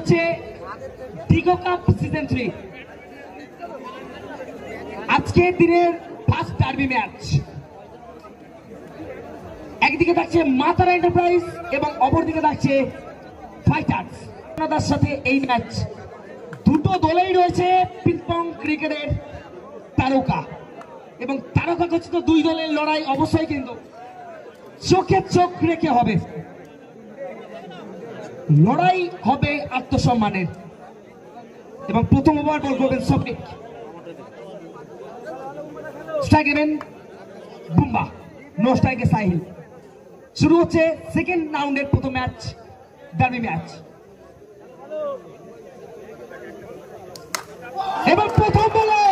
হচ্ছে ডিগো cup season 3 আজকের দিনের ফার্স্ট ডার্বি ম্যাচ। একদিকে থাকছে মাতারা এন্টারপ্রাইজ এবং অপরদিকে থাকছে ফাইটার্স। আপনাদের সাথে এই ম্যাচ দুটো দলেই রয়েছে পিংপং ক্রিকেটের তারকা এবং তারকা খচিত দুই দলের লড়াই অবশ্যই কিন্তু চোখে চোখ রেখে হবে। লড়াই হবে আত্মসম্মানের এবং প্রথম ওভার বল করবেন সফিক, স্ট্রাইক নেবেন বুম্বা, নো স্ট্রাইকে সাহিল। শুরু হচ্ছে সেকেন্ড রাউন্ডের প্রথম ম্যাচ, ডার্বি ম্যাচ। এবার প্রথম বলে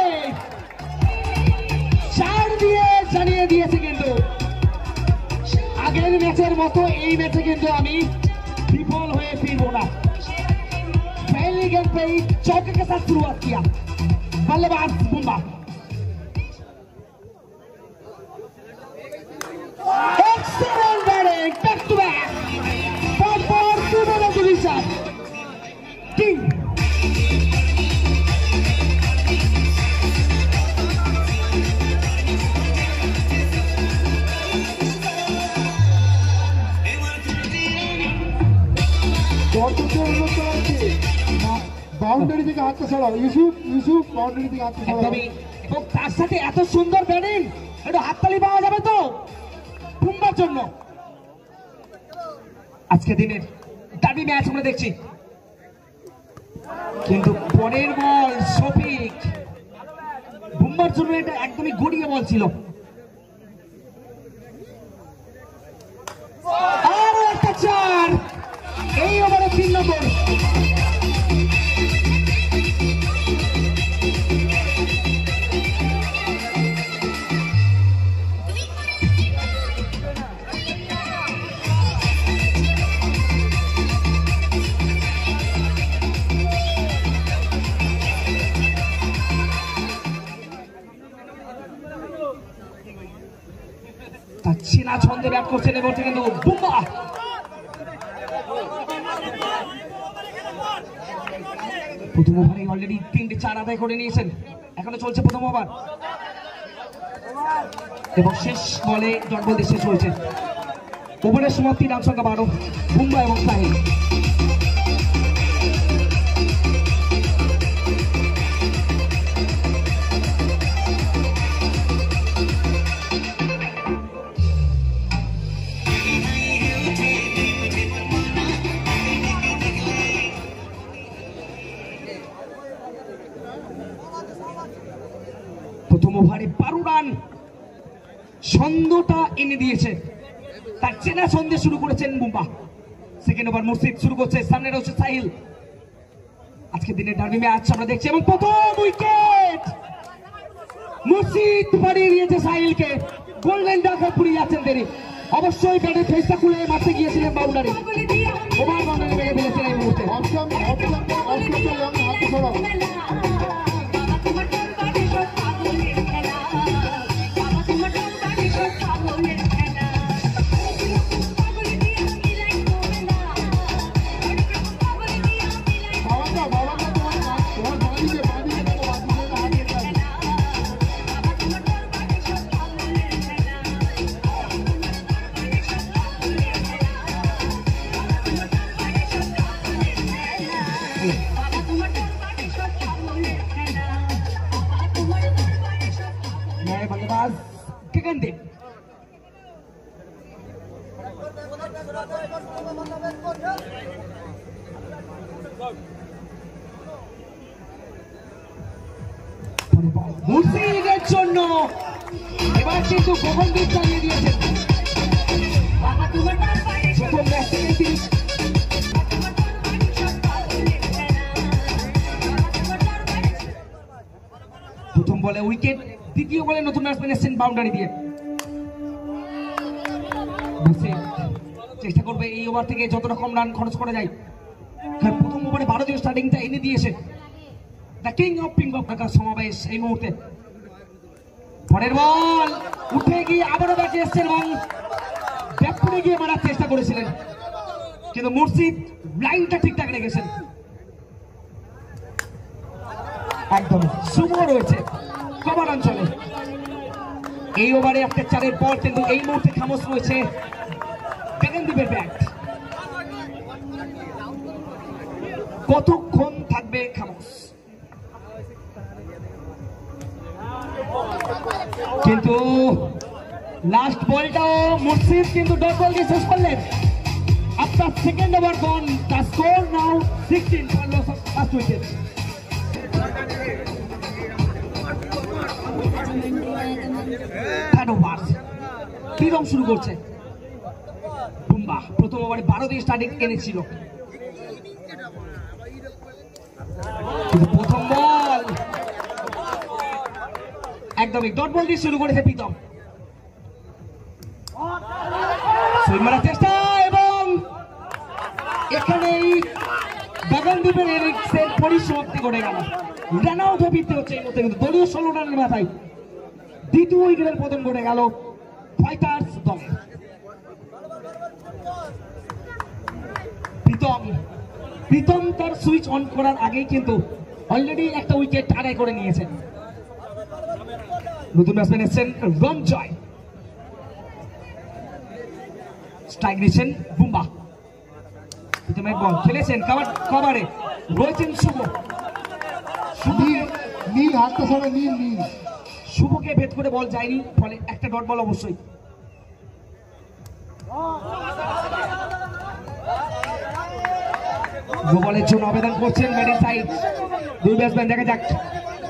4 দিয়ে জানিয়ে দিয়েছে কিন্তু আগের ম্যাচের মতো এই ম্যাচে কিন্তু আমি विफल हुए फिरबो ना। पहली गेंद पे ही चौके के साथ शुरुआत किया बल्लेबाज Bumba. Excellent batting, back to back, पर दोनों डिवीजन टीम। বাউন্ডারি থেকে হাতটা ছড়াও ইউসুফ, বাউন্ডারি থেকে হাতটা ছড়াও। এবং তার সাথে এত সুন্দর ব্যাটিং, একটু হাততালি পাওয়া যাবে তো বুম্বার জন্য। আজকে দিনের ডার্বি ম্যাচ আমরা দেখছি, কিন্তু পরের বল শফিক বুম্বার জন্য এটা একদমই গড়িয়ে বল ছিল। আর একটা 4 এই ওভারে 3 নম্বর। চেনা ছন্দে ব্যাট করছেন এবং কিন্তু বুম্বা প্রথম ওভারে অলরেডি 3টে 4 আদায় করে নিয়েছেন। এখনো চলছে প্রথম ওভার এবং শেষ বলে ডট বল দিয়ে শেষ হয়েছে। ওভারের সমাপ্তি রান সংখ্যা 12, বুম্বা এবং সাহিল। প্রথম ওভারে 12 রান ছন্দটা এনে দিয়েছে, তার চেনা ছন্দে শুরু করেছেন বুম্বা। সেকেন্ড ওভার মুর্শিদ শুরু করছে, সামনে রয়েছে সাহিল। আজকে দিনের ডার্বি ম্যাচ আমরা দেখছি এবং প্রথম উইকেট মুর্শিদ বাড়িয়ে দিয়েছে সাহিলকে। গোল্ডেন ডাকে পুড়িয়ে যাচ্ছেন তিনি, অবশ্যই ব্যাটের ফেসটা খুলে মারতে গিয়েছিলেন বাউন্ডারি, ওভার বাউন্ডারি মেরে ফেলেছেন এই মুহূর্তে। হাতটা ছড়াও। बल्लेबाज गगनदीप মুর্শিদের জন্য এবার কিন্তু গগনদীপ চালিয়ে দিয়েছেন। প্রথম ম্যাচ থেকে তিনি প্রথম বলে উইকেট, দ্বিতীয় বলে নতুন ব্যাটসম্যান এসেছেন বাউন্ডারি দিয়ে। চেষ্টা করবে এই ওভার থেকে যতটা কম রান খরচ করা যায়। প্রথম ওভারে 12 দিয়ে স্টার্টিংটা এনে দিয়েছে দ্য কিং অফ পিংপং ঢাকার সমাবেশ এই মুহূর্তে। পরের বল উঠে গিয়ে আবারও ব্যাটে এসেছেন এবং ব্যাট করে গিয়ে মারার চেষ্টা করেছিলেন, কিন্তু মুর্শিদ লাইনটা ঠিকঠাক রেখেছেন। একদম শুভ রয়েছে কভার অঞ্চলে। এই ওভারে একটা 4-এর পর কিন্তু এই মুহূর্তে খামোশ রয়েছে গগনদীপের ব্যাট। কতক্ষণ থাকবে খামোশ? কিন্তু লাস্ট বলটাও মুর্শিদ কিন্তু ডট বল দিয়ে শেষ করলেন। After second over gone, the score now 16 for loss of first wicket. Third over, Pritam শুরু করছে। বুম্বা প্রথম ওভারে 12 দিয়ে স্টার্টিং এনেছিল। প্রথম বল একদমই ডট বল দিয়ে শুরু করেছে প্রীতম। সুইং মারার চেষ্টা এবং এখানেই গগনদীপের ইনিংসের পরিসমাপ্তি ঘটে গেল। রান আউট হয়ে ফিরতে হচ্ছে এই মুহূর্তে, কিন্তু দলীয় 16 রানের মাথায় দ্বিতীয় উইকেটের পতন ঘটে গেল ফাইটার্স দলে। প্রীতম তার সুইচ অন করার আগেই কিন্তু অলরেডি একটা উইকেট আদায় করে নিয়েছেন। নতুন ব্যাটসম্যান এসেছেন রঞ্জয়, স্ট্রাইক দিচ্ছেন বুম্বা। প্রীতমের বল খেলেছেন কভারে রয়েছেন শুভ। নীল হাতটা সরে নীল। শুভকে ভেদ করে বল যায়নি, ফলে একটা ডট বল অবশ্যই। বলের জন্য আবেদন করছেন ব্যাটিং সাইড দুই ব্যাটসম্যান। দেখা যাক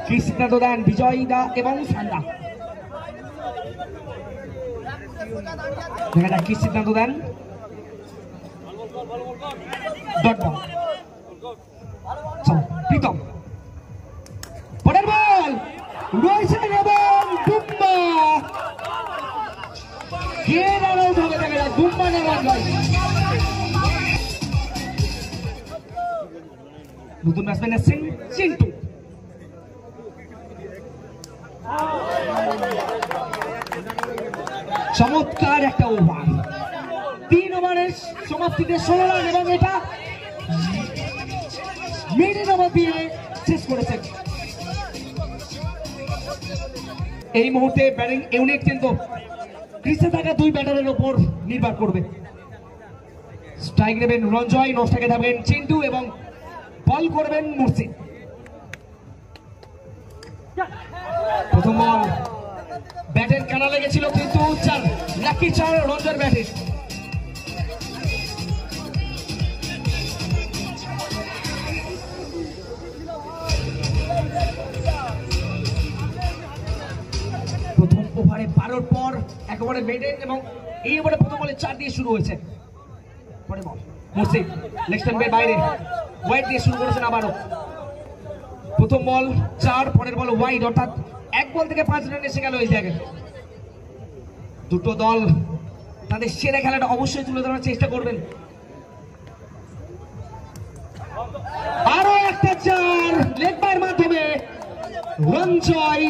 কি সিদ্ধান্ত দেন বিজয় দা এবং সান্দা। দেখা যাক কি সিদ্ধান্ত দেন। ডট বল প্রীতম, পরের বল রয়েছেন এবং বুম্বা কে রান আউট হবে। দেখা যাক বুম্বা না রঞ্জয়। নতুন ব্যাটসম্যান এসেছেন চিন্টু। চমৎকার একটা ওভার, 3 ওভারের সমাপ্তিতে 16 রান এবং এটা মিডিল ওভার দিয়ে শেষ করেছেন। এই মুহূর্তে ব্যাটিং ইউনিট কিন্তু ক্রিজে থাকা দুই ব্যাটারের উপর নির্ভর করবে। স্ট্রাইক নেবেন রঞ্জয়, নস্টাকে থাকবেন চিন্টু এবং বল করবেন মুর্শিদ। প্রথম বল ব্যাটের কানা লেগেছিল কিন্তু লাকি চার রঞ্জয়ের ব্যাটে। প্রথম ওভারে 12-র পর একেবারে মেডেন এবং এই ওভারে প্রথম বলে 4 দিয়ে শুরু হয়েছে। পরে বল মুর্শিদ লেগ স্টাম্পের বাইরে ওয়াইড দিয়ে শুরু করেছেন আবারও। প্রথম বল 4, পরের বল ওয়াইড, অর্থাৎ 1 বল থেকে 5 রান এসে গেল এই জায়গায়। দুটো দল তাদের সেরা খেলাটা অবশ্যই তুলে ধরার চেষ্টা করবেন। আরো একটা 4 লেগ বাইয়ের মাধ্যমে রঞ্জয়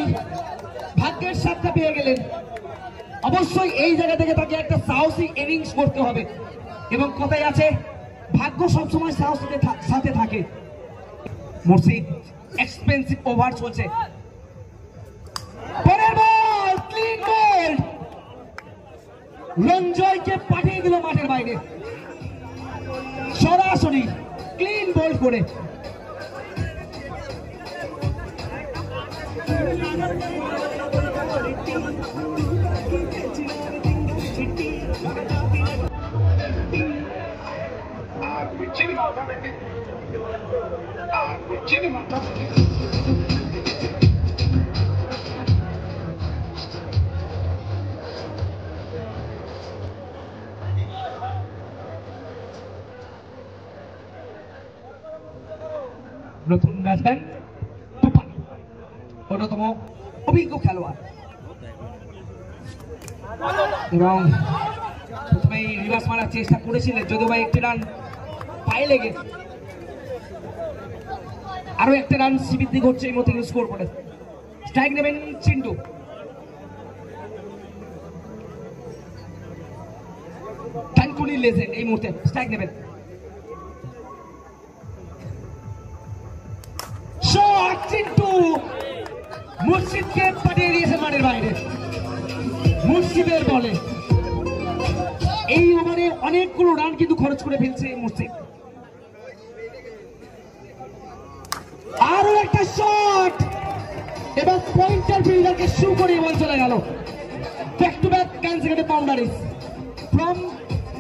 ভাগ্যের সাথে পেয়ে গেলেন। অবশ্যই এই জায়গা থেকে তাকে একটা সাহসী ইনিংস করতে হবে এবং কথাই আছে ভাগ্য সবসময় সাহসের সাথে থাকে। মুর্শিদ এক্সপেন্সিভ ওভার চলছে। পরের বল ক্লিন বোল্ড, রঞ্জয়কে পাঠিয়ে দিল মাঠের বাইরে, সরাসরি ক্লিন বোল্ড করে। নতুন ব্যাটসম্যান তুফান, অন্যতম অভিজ্ঞ খেলোয়াড়, এবং প্রথমেই রিভার্স মারার চেষ্টা করেছিলেন, যদিও বা একটি রান পায়ে লেগে আরো একটা রান বৃদ্ধি ঘটছে এই মতো স্কোর করে। স্ট্রাইক নেবেন চিন্টু। কানকুনি লেজেন্ড এই মুহূর্তে স্ট্রাইক নেবেন। শট, চিন্টু মুর্শিদকে পাঠিয়ে দিয়েছে মাঠের বাইরে। মুর্শিদের বলে এই ওভারে অনেকগুলো রান কিন্তু খরচ করে ফেলছে মুর্শিদ। আরো একটা শট এবং পয়েন্টার ফিল্ডারকে শুরু করে বল চলে গেল। Back to back consecutive boundaries from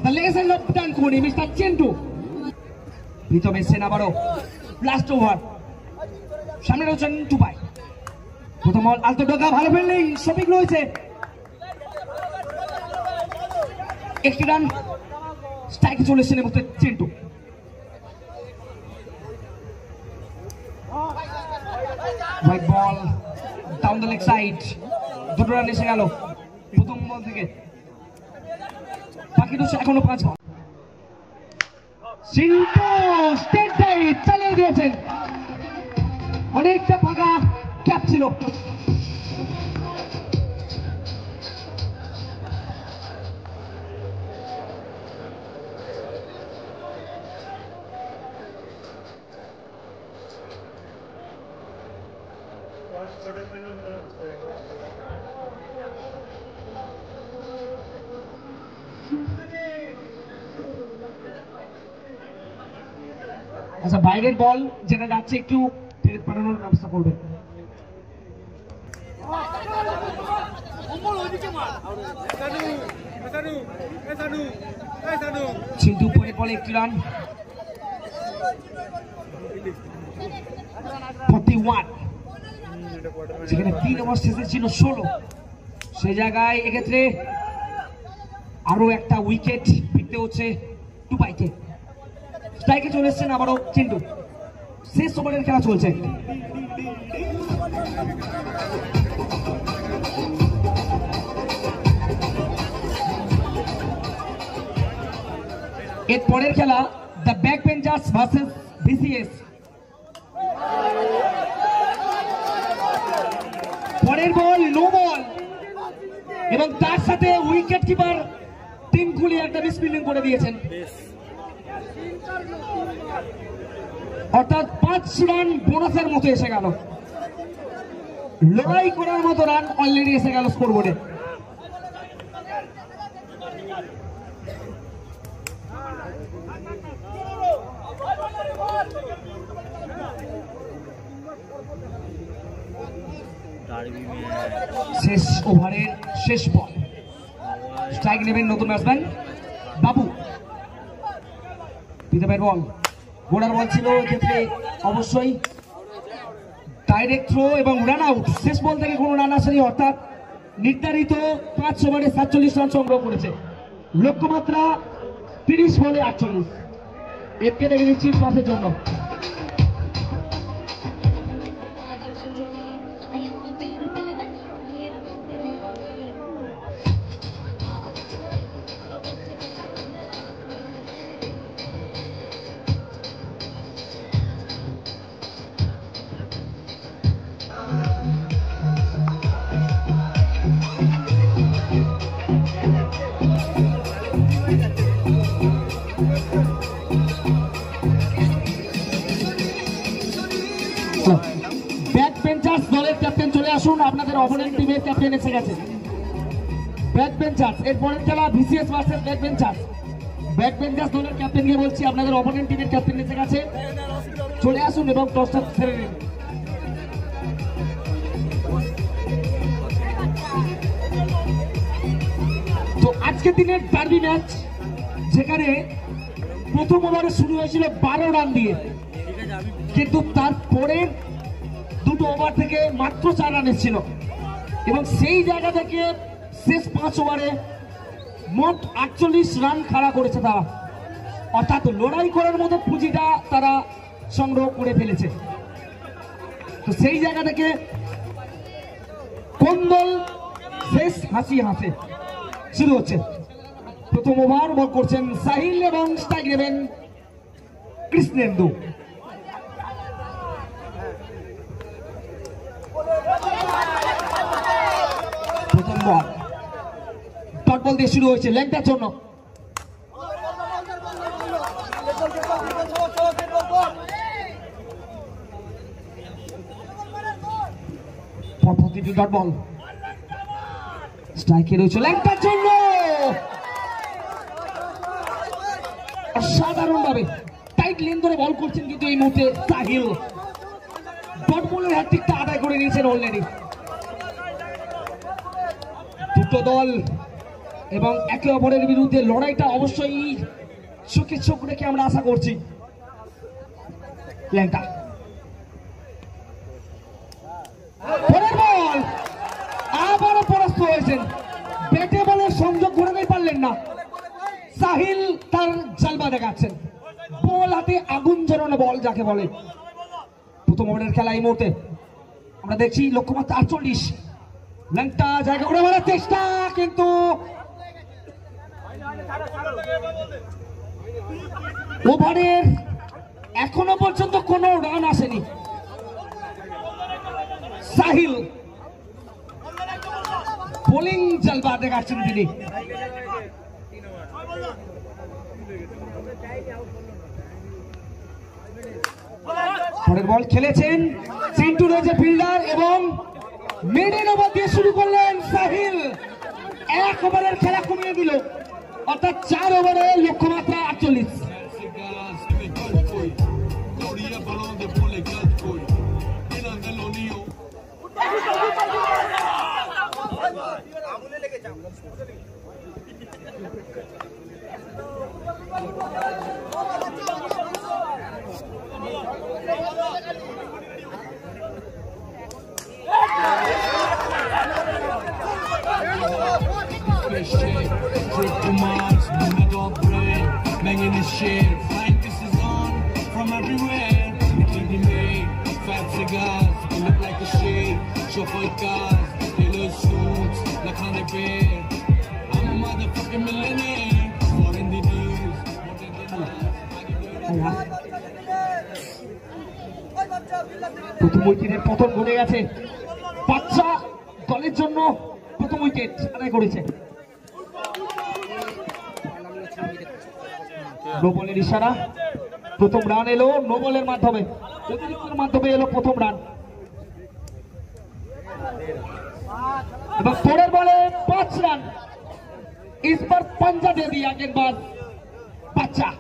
the legend of Dankuni mister Chintu. Pritam এসছেন আবারও লাস্ট ওভার, সামনে রয়েছেন টুপাই। প্রথম বল আলতো ডোকা, ভালো ফিল্ডিং, শপিং রয়েছে, একটি রান স্ট্রাইকে চলে এসেছেন Chintu. White ball down the leg side, দুটো রান এসে গেল প্রথম বল থেকে, বাকি রয়েছে এখনো 5 বল। চিন্টু স্টেট ড্রাইভ চালিয়ে দিয়েছেন, অনেকটা ফাঁকা ক্যাপ ছিল। আচ্ছা, বাইরের বল যেটা যাচ্ছে একটু ফেরত পাঠানোর ব্যবস্থা করবেন। চিন্টু পরের বলে একটি রান, 41, যেখানে 3 ওভার শেষে ছিল 16, সেই জায়গায় এক্ষেত্রে আরো একটা উইকেট ফিরতে হচ্ছে টুপাইকে। স্ট্রাইকে চলে এসছেন আবারও চিন্টু, শেষ ওভারের খেলা চলছে। এর পরের খেলা the back benchers versus BCS. পরের বল নো বল এবং তার সাথে উইকেট কিপার টিঙ্কুলি একটা মিসফিল্ডিং করে দিয়েছেন, অর্থাৎ 5 রান বোনাসের মতো এসে গেল। লড়াই করার মতো রান অলরেডি এসে গেল স্কোরবোর্ডে। শেষ ওভারের শেষ বল, স্ট্রাইক নেবেন নতুন ব্যাটসম্যান বাবু। প্রীতমের বল, বোলার বল ছিল, এক্ষেত্রে অবশ্যই ডাইরেক্ট থ্রো এবং রান আউট। শেষ বল থেকে কোনো রান আসেনি, অর্থাৎ নির্ধারিত 5 ওভারে 47 রান সংগ্রহ করেছে। লক্ষ্যমাত্রা 30 বলে 48। এফকে দেখে দিচ্ছি পাসের জন্য। ব্যাক বেঞ্চার্স দলের ক্যাপ্টেন চলে আসুন, আপনাদের অপোনেন্ট টিমের ক্যাপ্টেন এসে গেছে। ব্যাক বেঞ্চার্স এর পরের খেলা BCS versus back benchers. Back benchers দলের ক্যাপ্টেনকে বলছি, আপনাদের অপোনেন্ট টিমের ক্যাপ্টেন এসে গেছে, চলে আসুন এবং টসটা ছেড়ে নিন। তো আজকের দিনের ডার্বি ম্যাচ, যেখানে প্রথম ওভারে শুরু হয়েছিল 12 রান দিয়ে, কিন্তু তারপরের দুটো ওভার থেকে মাত্র 4 রান এসেছিল এবং সেই জায়গা থেকে শেষ 5 ওভারে মোট 48 রান খাড়া করেছে তারা, অর্থাৎ লড়াই করার মতো পুঁজিটা তারা সংগ্রহ করে ফেলেছে। তো সেই জায়গা থেকে কোন দল শেষ হাসি হাসে শুরু হচ্ছে। প্রথম ওভার বল করছেন সাহিল এবং স্ট্রাইক নেবেন কৃষ্ণেন্দু। প্রথম বল ডট বল দিয়ে শুরু হয়েছে লেগটার জন্য। প্রতিটি ডট বল স্ট্রাইকে রয়েছে ল্যাংটার জন্য অসাধারণ ভাবে টাইট লেন ধরে বল করছেন, কিন্তু এই মুহূর্তে সাহিল ডট বলের হ্যাটট্রিকটা আদায় করে নিয়েছেন অলরেডি। দুটো দল এবং একে অপরের বিরুদ্ধে লড়াইটা অবশ্যই চোখে চোখ রেখে আমরা আশা করছি। ল্যাংটা পরের বল আবারও পরাস্ত হয়েছেন, ব্যাটে বলের সংযোগ ঘোরাতে পারলেন না। সাহিল তার জালবা দেখাচ্ছেন, বল হাতে আগুন জ্বালানো বল যাকে বলে। প্রথম ওভারের খেলা এই মুহূর্তে আমরা দেখছি লক্ষ্যমাত্রা 48। ল্যাংটা জায়গা করে মারার চেষ্টা, কিন্তু ওভারের এখনো পর্যন্ত কোনো রান আসেনি। সাহিল বোলিং জালবা দেখাচ্ছেন তিনি। পরের বল খেলেছেন, চিন্টু রয়েছে ফিল্ডার এবং মিডল ওভার দিয়ে শুরু করলেন সাহিল। এক ওভারের খেলা কমিয়ে দিল, অর্থাৎ 4 ওভারে লক্ষ্যমাত্রা 48। Banging this shit, Francis is on from everywhere. He made fat cigars, they look like a shade. Chauffeur cars, tailor suits, like on the bed. I'm a motherfucking millionaire. More in the news, more than the news. প্রথম উইকেটের পতন ঘটে গেছে, বাচ্চা দলের জন্য প্রথম wicket আদায় করেছে। নো বলের ইশারা, প্রথম রান এলো নো বলের মাধ্যমে, অতিরিক্তের মাধ্যমে এলো প্রথম রান। এবং পরের বলে 5 রান, इस पर पंजा दे दिया गेंदबाज बादशाह।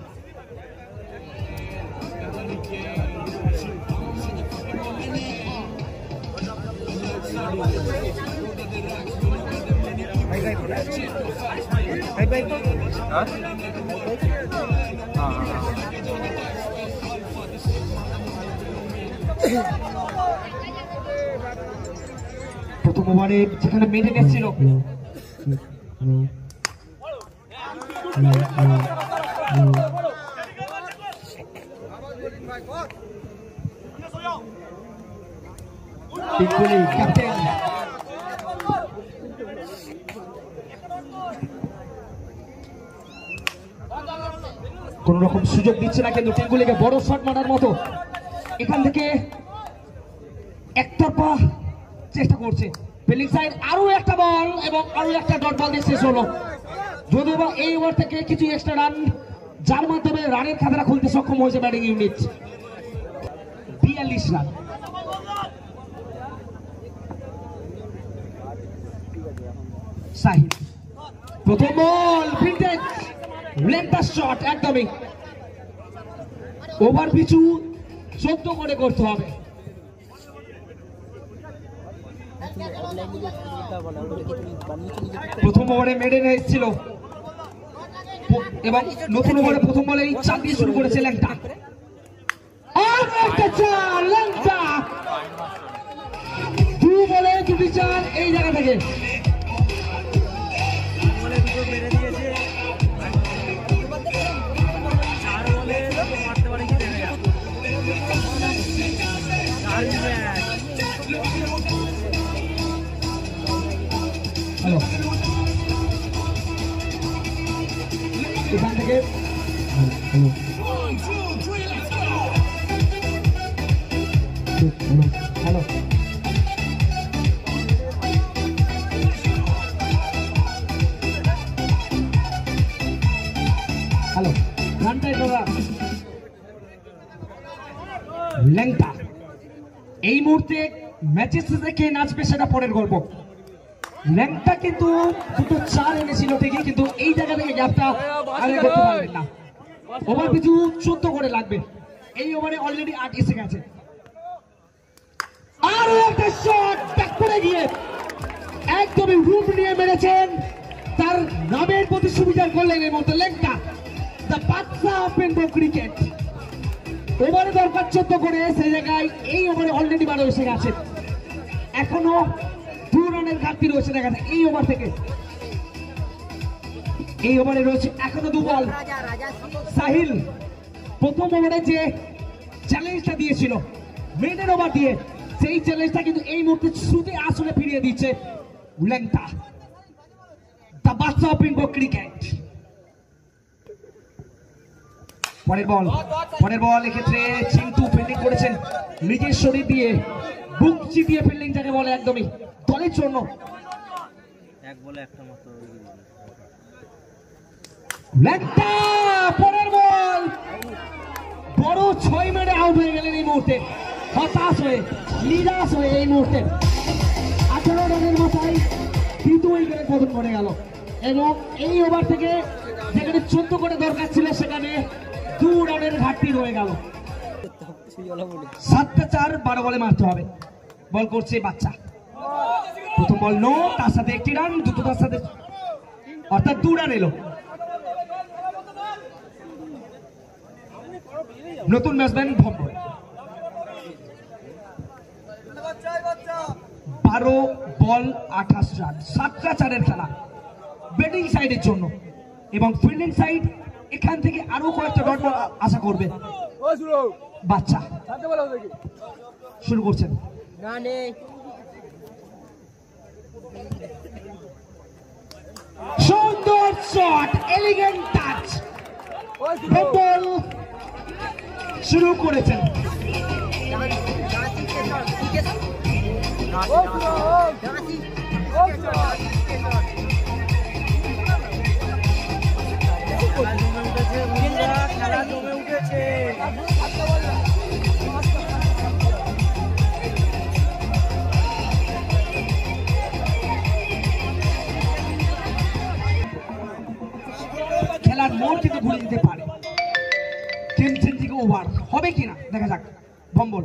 প্রথম ওভারে যেখানে মেডেন এসেছিল ক্যাপ্টেন কোন রকম সুযোগ দিচ্ছে না, কিন্তু টিঙ্গুলিকে বড় শট মারার মতো এখান থেকে একতরফা চেষ্টা করছে। ফিল্ডিং সাইড আরো একটা বল এবং আরো একটা ডট বল দিয়ে শেষ হলো। যদিও বা এই ওভার থেকে কিছু এক্সট্রা রান, যার মাধ্যমে রানের খাতাটা খুলতে সক্ষম হয়েছে ব্যাটিং ইউনিট। 42 রান। সাহিল প্রথম বল, ভিন্টেজ লেন্টার শট, একদমই ওভার পিছু 14 করে করতে হবে। প্রথম ওভারে মেডেন এসেছিল এবং নতুন ওভারে প্রথম বলেই 4 দিয়ে শুরু করেছে ল্যাংটা। আর একটা 4, ল্যাংটা 2 বলে 2টি 4 এই জায়গা থেকে। হ্যালো, এখান থেকে হ্যালো হ্যালো রানটাই দাদা। ল্যাংটা এই মুহূর্তে ম্যাচের শেষে কে নাচবে সেটা পরের গল্প। ল্যাংটা কিন্তু দুটো 4 এনেছিল ঠিকই, কিন্তু এই জায়গা থেকে গ্যাপটা আগে করতে পারবেন না। ওভার পিছু 14 করে লাগবে। এই ওভারে অলরেডি 8 এসে গেছে। আর একটা শট ব্যাক করে গিয়ে একদমই রুট নিয়ে মেরেছেন। তার নামের প্রতি সুবিচার করলেন এর মতো Langta, the badshah of Bengal cricket. ওভারে দরকার 14 করে, সেই জায়গায় এই ওভারে অলরেডি 12 এসে গেছে। এখনো 2 রানের ঘাটতি রয়েছে দেখা যায় এই ওভার থেকে। এই ওভারে রয়েছে এখনো 2 বল। সাহিল প্রথম ওভারে যে চ্যালেঞ্জটা দিয়েছিল মেডেন ওভার দিয়ে, সেই চ্যালেঞ্জটা কিন্তু এই মুহূর্তে শুধু আসলে ফিরিয়ে দিচ্ছে Langta, the badshah of Bengal cricket. পরের বল এক্ষেত্রে চিন্টু ফিল্ডিং করেছেন নিজের শরীর দিয়ে, বুক চিতিয়ে ফিল্ডিং যাকে বলে, একদমই দলের জন্য। এক বলে একটা মাত্র ল্যাংটা পরের বল বড় 6 মেরে আউট হয়ে গেলেন এই মুহূর্তে, হতাশ হয়ে নিরাশ হয়ে। এই মুহূর্তে 18 রানের মাথায় 2 উইকেটের পতন করে গেল এবং এই ওভার থেকে যেখানে 14 করে দরকার ছিল সেখানে 2 রানের ঘাটতি রয়ে গেল। 7-4 12 বলে মারতে হবে। বল করছে বাচ্চা, প্রথম বল নো, তার সাথে 1টি রান, দুটো তার সাথে, অর্থাৎ 2 রান এলো। নতুন ব্যাটসম্যান ভম্বল। 12 বল 28 রান, 7-4 খেলা ব্যাটিং সাইডের জন্য, এবং ফিল্ডিং সাইড এখান থেকে আরো কয়েকটা ডট বল আশা করবে। বাচ্চা শুরু করছেন। সুন্দর শট, এলিগেন্ট টাচ, বল শুরু করেছেন। খেলা জমে উঠেছে। খেলার মোড় কিন্তু ঘুরে দিতে পারে। ওভার হবে কিনা দেখা যাক। ভম্বল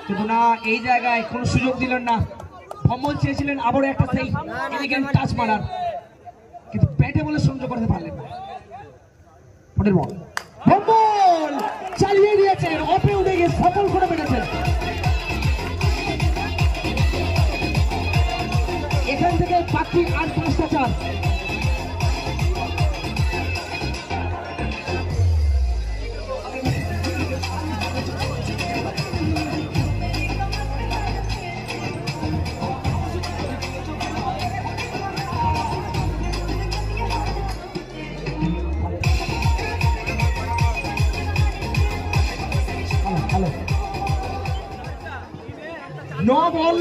কিন্তু না, এই জায়গায় কোনো সুযোগ দিলেন না। ভম্বল চেয়েছিলেন আবারও একটা সেই এলিগেন্ট টাচ মারার, কিন্তু ব্যাটে বলে সংযোগ করতে পারলেন না। পরের বল ভম্বল চালিয়ে দিয়েছেন, অফে উঠে গিয়ে সফল করে বেড়েছেন। এখান থেকে বাকি আর 5টা চার। नो बॉल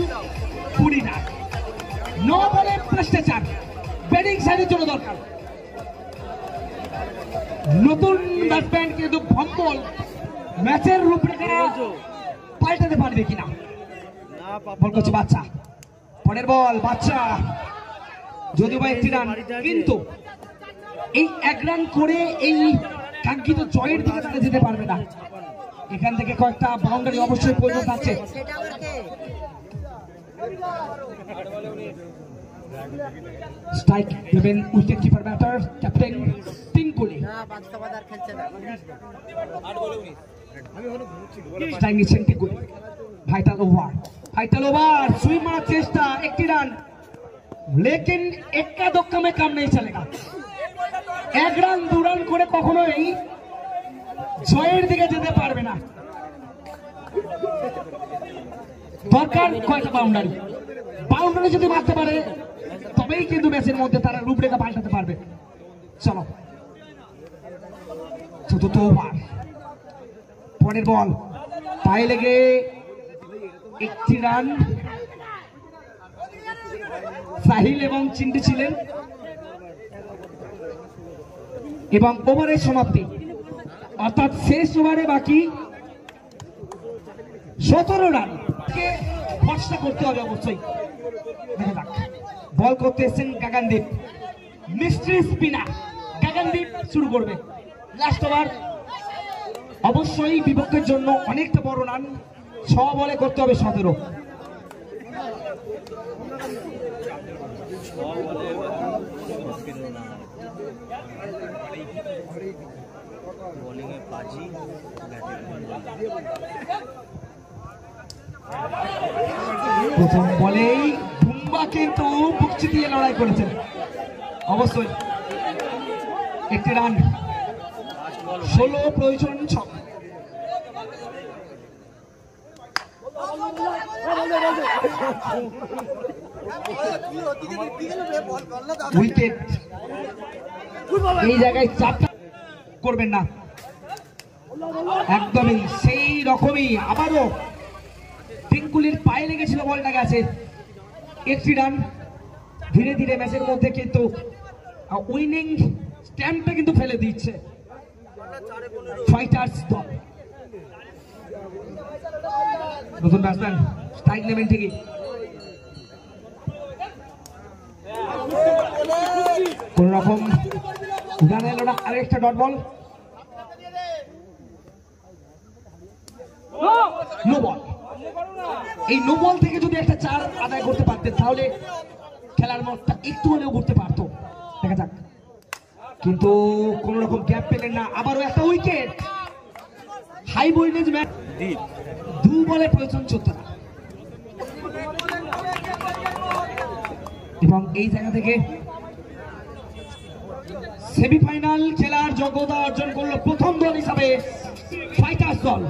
20 রান, 9 বলে 5টা চার, ব্যাটিং সাইডের জন্য দরকার। নতুন ব্যাটসম্যান কিন্তু ভম্বল ম্যাচের রূপরেখা পাল্টাতে পারবে কিনা। বল করছে বাচ্চা, পরের বল বাচ্চা, যদিও বা 1টি রান, কিন্তু এই 1 রান করে এই কাঙ্ক্ষিত জয়ের দিকে তারা যেতে পারবে না। এখান থেকে কয়েকটা বাউন্ডারি অবশ্যই প্রয়োজন আছে। স্ট্রাইক দেবেন wicket keeper batter captain Tinkuli. Strike নিচ্ছেন টিঙ্কুলি। ভাইটাল ওভার, সুইং মারার চেষ্টা, 1টি রান, লেকিন এক্কা দক্কা মে কাম নেই চলেগা। 1 রান 2 রান করে কখনোই জয়ের দিকে যেতে পারবে না। দরকার কয়টা বাউন্ডারি যদি মারতে পারে তবেই কিন্তু ম্যাচের মধ্যে তারা রূপরেখা পাল্টাতে পারবে। চলো চতুর্থ ওভার, পরের বল পায়ে লেগে 1টি রান। সাহিল এবং চিন্টু ছিলেন এবং ওভারের সমাপ্তি, অর্থাৎ শেষ ওভারে বাকি 17 রান। ফর্সা করতে হবে অবশ্যই। দেখা যাক, বল করতে এসেছেন গাগানদীপ, মিস্ট্রি স্পিনার গাগানদীপ শুরু করবে লাস্ট ওভার। অবশ্যই বিপক্ষের জন্য অনেকটা বড় রান, 6 বলে করতে হবে 17। বোলিংয়ে পাজি, প্রথম বলেই বুম্বা কিন্তু বুকচি দিয়ে লড়াই করেছেন, অবশ্যই একটি রান, 16 প্রয়োজন 6। উইকেট, এই জায়গায় চাপটা করবেন না, একদমই সেই রকমই। আবারও টিঙ্কুলির পায়ে লেগেছিল, বলটা গেছে, একটি রান। ধীরে ধীরে ম্যাচের মধ্যে কিন্তু উইনিং স্ট্যাম্পটা কিন্তু ফেলে দিচ্ছে ফাইটার্স দল। নতুন ব্যাটসম্যান স্ট্রাইক নেবেন ঠিকই, কোন রকম রান এলো না। আরেকটা ডট বল, নো বল। এই নো বল থেকে যদি একটা 4 আদায় করতে পারতেন তাহলে খেলার মতটা একটু হলেও ঘুরতে পারতো। দেখা যাক, কিন্তু কোন রকম গ্যাপ পেলেন না। আবারও একটা উইকেট, হাই ভোল্টেজ ম্যাচ, 2 বলে প্রয়োজন 14। এবং এই জায়গা থেকে সেমিফাইনাল খেলার যোগ্যতা অর্জন করলো প্রথম দল হিসাবে ফাইটার্স দল।